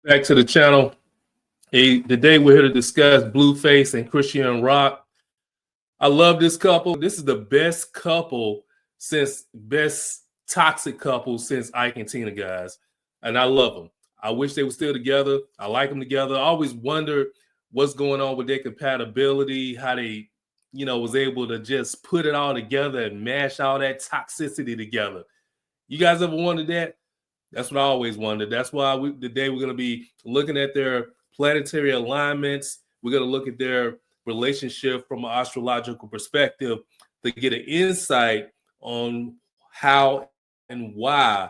Back to the channel. Today we're here to discuss Blueface and Chrisean Rock. I love this couple. This is the best toxic couple since Ike and Tina, guys. And I love them. I wish they were still together. I like them together. I always wondered what's going on with their compatibility, how they, was able to just put it all together and mash all that toxicity together. You guys ever wondered that? That's what I always wondered. That's why today we're going to be looking at their planetary alignments. We're going to look at their relationship from an astrological perspective to get an insight on how and why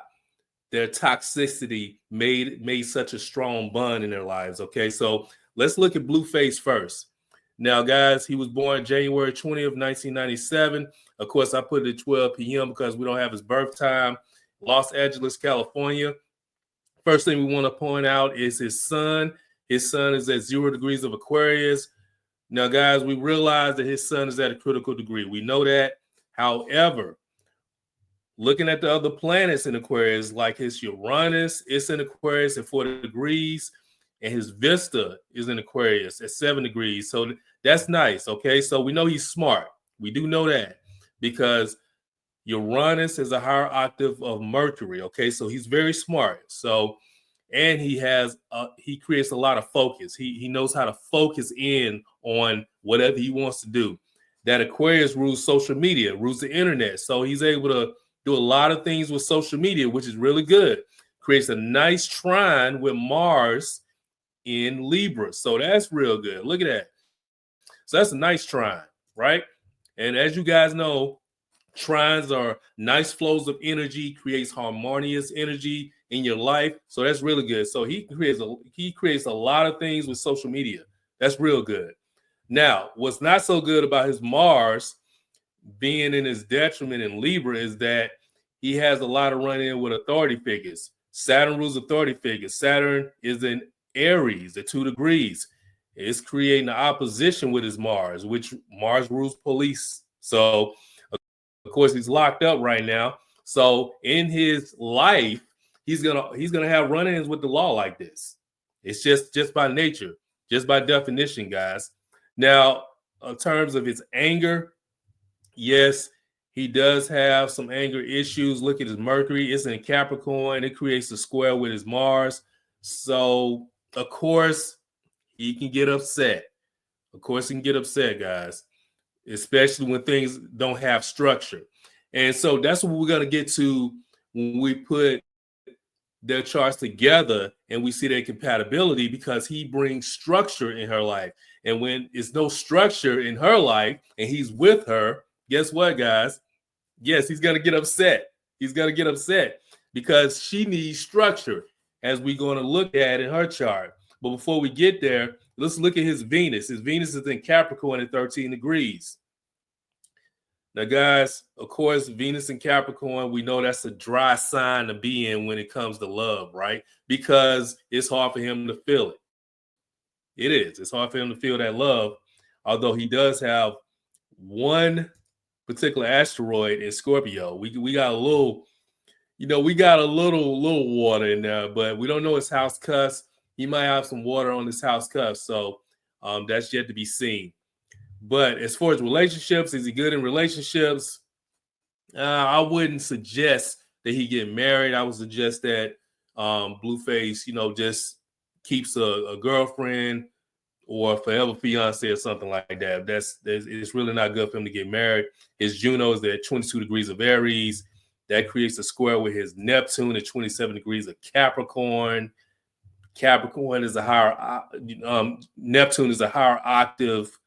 their toxicity made such a strong bond in their lives. Okay, so let's look at Blueface first. Now, guys, he was born January 20th, 1997. Of course, I put it at 12 p.m. because we don't have his birth time. Los Angeles, California. First thing we want to point out is his sun. His sun is at 0 degrees of Aquarius. Now, guys, we realize that his sun is at a critical degree. We know that. However, looking at the other planets in Aquarius, like his Uranus, it's in Aquarius at 4 degrees, and his Vesta is in Aquarius at 7 degrees. So that's nice, okay? So we know he's smart. We do know that because Uranus is a higher octave of Mercury, okay? So he's very smart. So, and he creates a lot of focus. He knows how to focus in on whatever he wants to do. That Aquarius rules social media, rules the internet. So he's able to do a lot of things with social media, which is really good. Creates a nice trine with Mars in Libra. So that's real good. Look at that. So that's a nice trine, right? And as you guys know, trines are nice flows of energy, creates harmonious energy in your life. So that's really good. So he creates a lot of things with social media. That's real good. Now, what's not so good about his Mars being in his detriment in Libra is that he has a lot of run-in with authority figures. Saturn rules authority figures. Saturn is in Aries at 2 degrees. It's creating an opposition with his Mars, which Mars rules police. So of course, he's locked up right now. So in his life, he's gonna have run-ins with the law like this. It's just by nature, just by definition, guys. Now, in terms of his anger, yes, he does have some anger issues. Look at his Mercury; it's in Capricorn. It creates a square with his Mars. So, of course, he can get upset. Of course, he can get upset, guys, especially when things don't have structure. And so that's what we're going to get to when we put their charts together and we see their compatibility, because he brings structure in her life. And when there's no structure in her life and he's with her, guess what, guys? Yes, he's going to get upset. He's going to get upset because she needs structure, as we're going to look at in her chart. But before we get there, let's look at his Venus. His Venus is in Capricorn at 13 degrees. Now, guys, of course, Venus in Capricorn, we know that's a dry sign to be in when it comes to love, right? Because it's hard for him to feel it. It is. It's hard for him to feel that love, although he does have one particular asteroid in Scorpio. We got a little, little water in there, but we don't know his house cusp. He might have some water on his house cusp, so that's yet to be seen. But as far as relationships, is he good in relationships? I wouldn't suggest that he get married. I would suggest that Blueface, just keeps a girlfriend or a forever fiance or something like that. It's really not good for him to get married. His Juno is at 22 degrees of Aries. That creates a square with his Neptune at 27 degrees of Capricorn. Capricorn is a higher, Neptune is a higher octave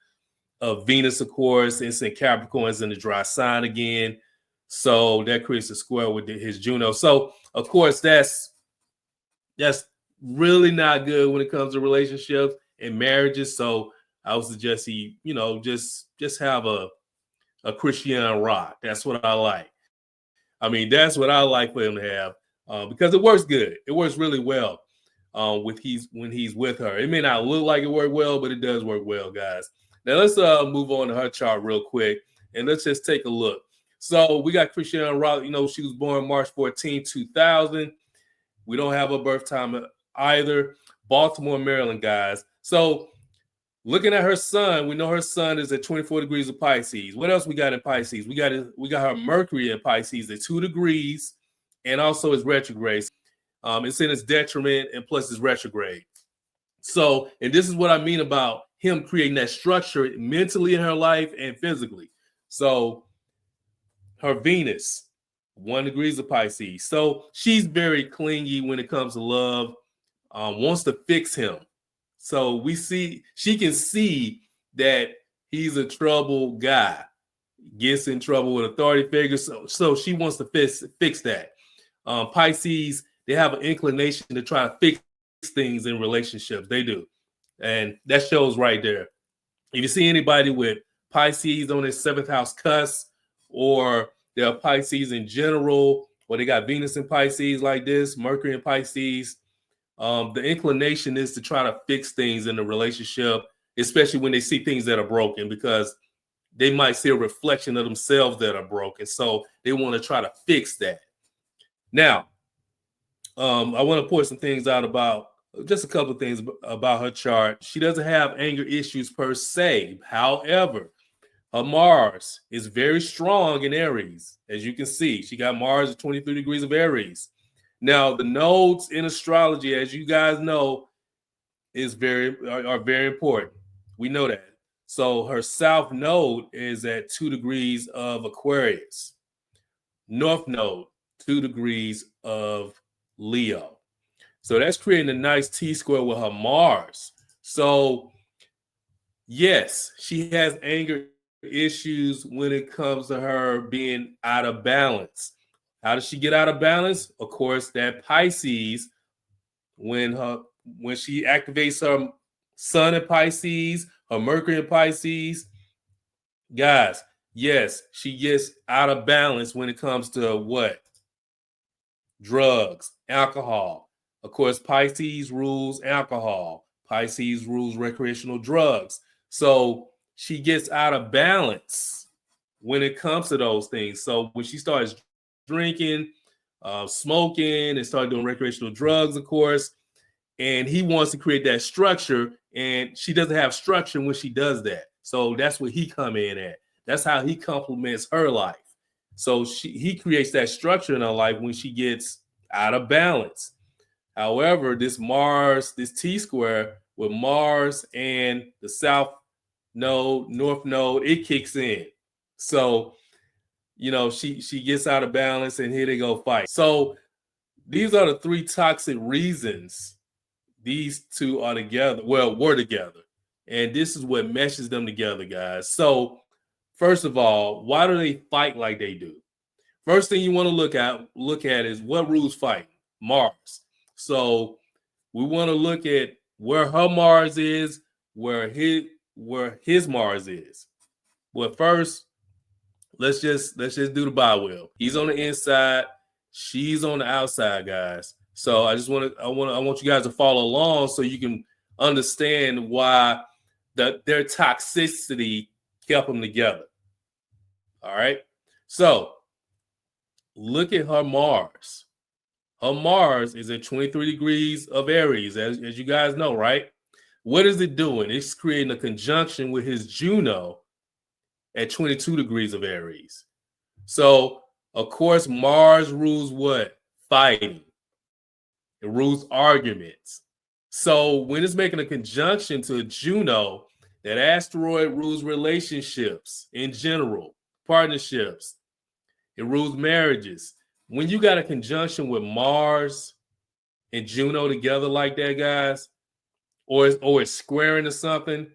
of Venus, of course. It's in Capricorn, is in the dry sign again. So that creates a square with his Juno. So, of course, that's really not good when it comes to relationships and marriages. So I would suggest he, just have a Chrisean Rock. That's what I like. I mean, that's what I like for him to have because it works good. It works really well when he's with her. It may not look like it worked well, but it does work well, guys. Now let's move on to her chart real quick, and let's just take a look. So we got Chrisean Rock. She was born March 14, 2000. We don't have a birth time either, Baltimore, Maryland, guys. So looking at her sun, we know her sun is at 24 degrees of Pisces. What else we got in Pisces? We got her Mercury in Pisces at 2 degrees, and also it's retrograde. It's in its detriment, and plus it's retrograde. So, and this is what I mean about him creating that structure mentally in her life and physically. So her Venus, 1 degrees of Pisces. So she's very clingy when it comes to love, wants to fix him. So we see, she can see that he's a trouble guy, gets in trouble with authority figures. So she wants to fix that. Pisces, they have an inclination to try to fix things in relationships. They do. And that shows right there. If you see anybody with Pisces on their 7th house cusp, or they're Pisces in general, or they got Venus in Pisces like this, Mercury in Pisces, the inclination is to try to fix things in the relationship, especially when they see things that are broken, because they might see a reflection of themselves that are broken. So they want to try to fix that. Now, I want to point some things out about just a couple of things about her chart. She doesn't have anger issues per se. However, her Mars is very strong in Aries. As you can see, she got Mars at 23 degrees of Aries. Now, the nodes in astrology, as you guys know, are very important. We know that. So her south node is at 2 degrees of Aquarius. North node, 2 degrees of Leo. So that's creating a nice T-square with her Mars. So yes, she has anger issues when it comes to her being out of balance. How does she get out of balance? Of course, that Pisces, when she activates her Sun in Pisces, her Mercury in Pisces, guys, yes, she gets out of balance when it comes to what? Drugs, alcohol. Of course, Pisces rules alcohol. Pisces rules recreational drugs. So she gets out of balance when it comes to those things. So when she starts drinking, smoking, and start doing recreational drugs, of course, and he wants to create that structure, and she doesn't have structure when she does that. So that's where he come in at. That's how he complements her life. So he creates that structure in her life when she gets out of balance. However, this Mars, this T-square with Mars and the South node, North node, it kicks in. So, she gets out of balance, and here they go fight. So these are the 3 toxic reasons these two are together. Well, were together. And this is what meshes them together, guys. So first of all, why do they fight like they do? First thing you want to look at is what rules fight? Mars. So we want to look at where her Mars is, where his Mars is. But first, let's just do the bi wheel. He's on the inside, she's on the outside, guys. So I want you guys to follow along so you can understand why their toxicity kept them together. All right. So look at her Mars. Her Mars is at 23 degrees of Aries, as you guys know, right? What is it doing? It's creating a conjunction with his Juno at 22 degrees of Aries. So, of course, Mars rules what? Fighting. It rules arguments. So when it's making a conjunction to Juno, that asteroid rules relationships in general, partnerships. It rules marriages. When you got a conjunction with Mars and Juno together like that, guys, or it's squaring to something,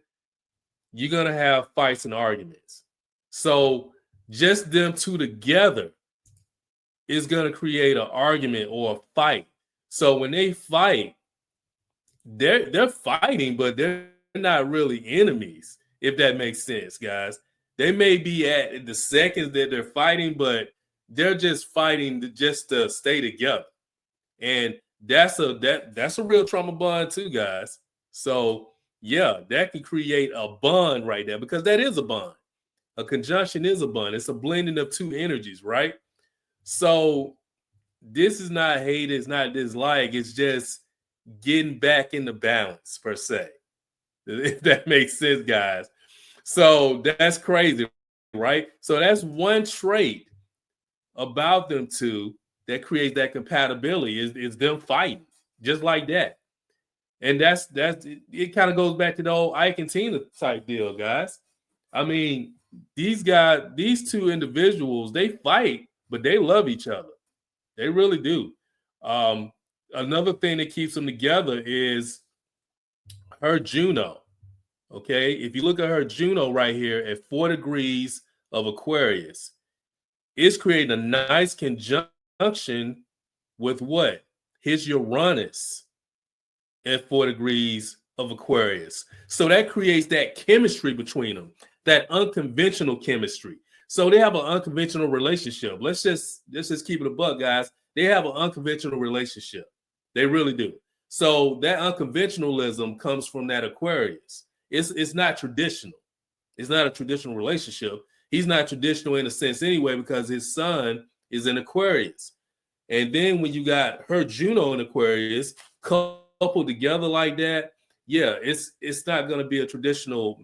you're going to have fights and arguments. So just them two together is going to create an argument or a fight. So when they fight, they're fighting, but they're not really enemies, if that makes sense, guys. They may be at the seconds that they're fighting, but they're just fighting just to stay together. And that's a real trauma bond too, guys. So yeah, that can create a bond right there, because that is a bond. A conjunction is a bond. It's a blending of two energies, right? So this is not hate, it's not dislike, it's just getting back into balance per se. If that makes sense, guys. So that's crazy, right? So that's one trait about them two that creates that compatibility is them fighting just like that. And that's it kind of goes back to the old Ike and Tina type deal, guys. I mean, these two individuals, they fight, but they love each other. They really do. Um, Another thing that keeps them together is her Juno. Okay, if you look at her Juno right here at 4 degrees of Aquarius, it's creating a nice conjunction with what? His Uranus at 4 degrees of Aquarius. So that creates that chemistry between them, that unconventional chemistry. So they have an unconventional relationship. Let's just keep it a buck, guys. They have an unconventional relationship. They really do. So that unconventionalism comes from that Aquarius. It's not traditional. It's not a traditional relationship. He's not traditional in a sense anyway, because his son is in Aquarius. And then when you got her Juno in Aquarius coupled together like that, yeah, it's not going to be a traditional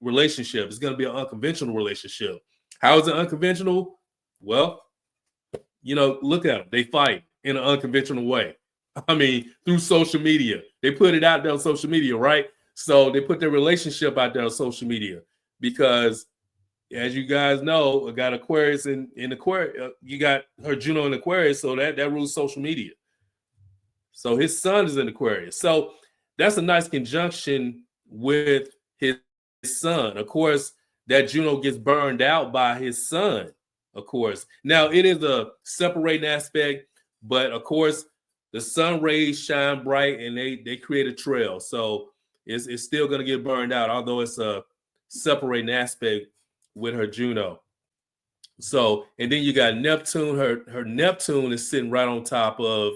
relationship. It's going to be an unconventional relationship. How is it unconventional? Well, look at them. They fight in an unconventional way. I mean, through social media. They put it out there on social media, right? So they put their relationship out there on social media because, as you guys know, I got Aquarius in Aquarius. You got her Juno in Aquarius, so that rules social media. So his son is in Aquarius. So that's a nice conjunction with his son. Of course, that Juno gets burned out by his son, of course. Now, it is a separating aspect, but of course, the sun rays shine bright and they create a trail. So it's still going to get burned out, although it's a separating aspect with her Juno. So, and then you got Neptune. Her Neptune is sitting right on top of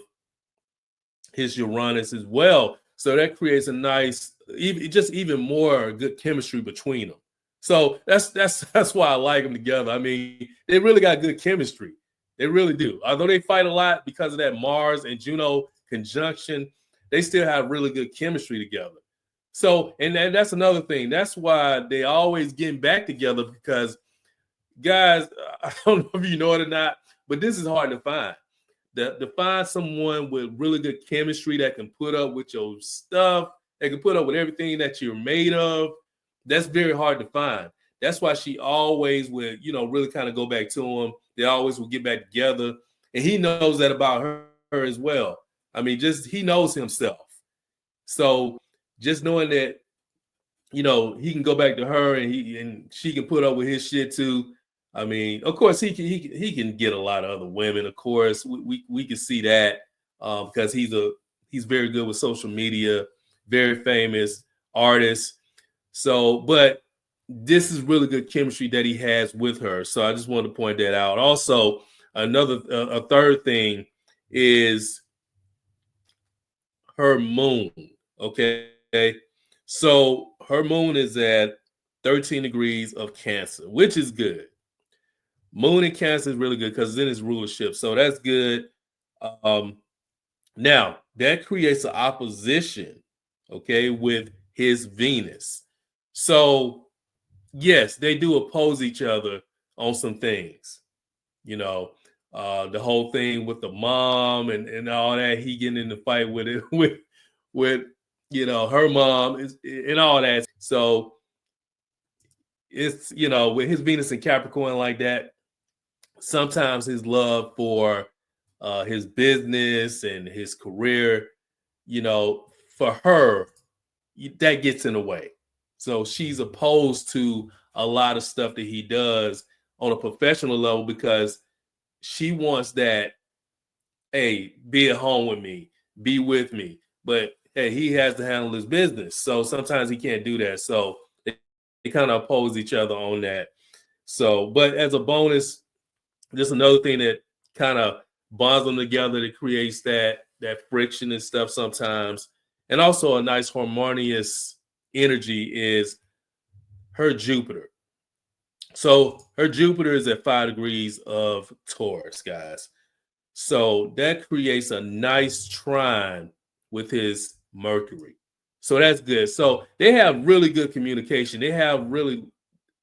his Uranus as well. So that creates a nice, even more good chemistry between them. So that's why I like them together. I mean, they really got good chemistry. They really do. Although they fight a lot because of that Mars and Juno conjunction, they still have really good chemistry together. So, and that's another thing. That's why they always getting back together because, guys, I don't know if you know it or not, but this is hard to find. To find someone with really good chemistry that can put up with your stuff, that can put up with everything that you're made of, that's very hard to find. That's why she always would, really kind of go back to him. They always would get back together. And he knows that about her as well. I mean, he knows himself. So just knowing that, he can go back to her and she can put up with his shit too. I mean, of course, he can get a lot of other women. Of course, we can see that because he's very good with social media, very famous artist. So, but this is really good chemistry that he has with her. So I just wanted to point that out. Also, a third thing is her moon. Okay, so her moon is at 13 degrees of Cancer, which is good. Moon in Cancer is really good because then it's rulership. So that's good. Now, that creates an opposition, okay, with his Venus. So, yes, they do oppose each other on some things. The whole thing with the mom and all that, he getting in the fight with it, with her mom and all that. So, it's, with his Venus and Capricorn like that, sometimes his love for his business and his career, for her, that gets in the way. So she's opposed to a lot of stuff that he does on a professional level because she wants that, hey, be at home with me, be with me. But hey, he has to handle his business. So sometimes he can't do that. So they kind of oppose each other on that. So, but as a bonus, just another thing that kind of bonds them together that creates that friction and stuff sometimes. And also a nice harmonious energy is her Jupiter. So her Jupiter is at 5 degrees of Taurus, guys. So that creates a nice trine with his Mercury. So that's good. So they have really good communication. They have really,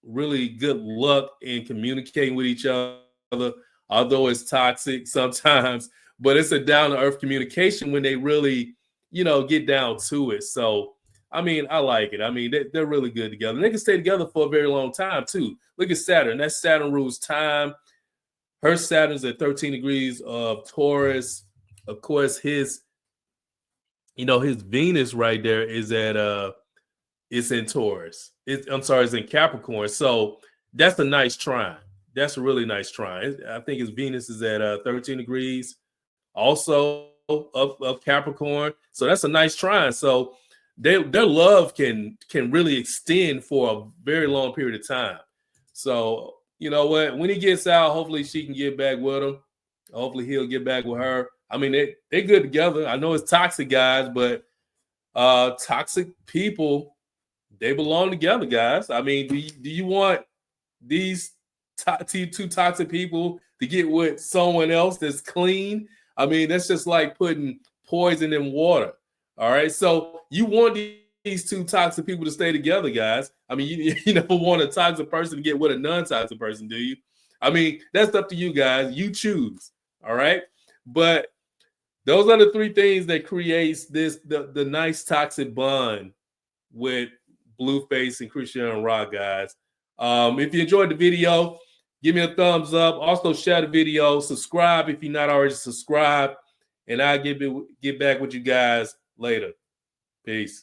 really good luck in communicating with each other, although it's toxic sometimes, but it's a down to earth communication when they really, get down to it. So, I mean, I like it. I mean, they're really good together. And they can stay together for a very long time, too. Look at Saturn. That Saturn rules time. Her Saturn's at 13 degrees of Taurus. Of course, his Venus right there is at it's in Taurus. It's in Capricorn. So that's a nice trine. That's a really nice trine. I think his Venus is at 13 degrees also of Capricorn. So that's a nice trine. So their love can really extend for a very long period of time. So you know what? When he gets out, hopefully she can get back with him. Hopefully he'll get back with her. I mean, they good together. I know it's toxic guys, but toxic people, they belong together, guys. I mean, do you want these two toxic people to get with someone else that's clean? I mean, that's just like putting poison in water. All right. So you want these two toxic people to stay together, guys. I mean, you never want a toxic person to get with a non-toxic person, do you? I mean, that's up to you guys. You choose. All right. But those are the three things that creates the nice toxic bond with Blueface and Chrisean Rock, guys. If you enjoyed the video, give me a thumbs up. Also, share the video. Subscribe if you're not already subscribed. And I'll get back with you guys later. Peace.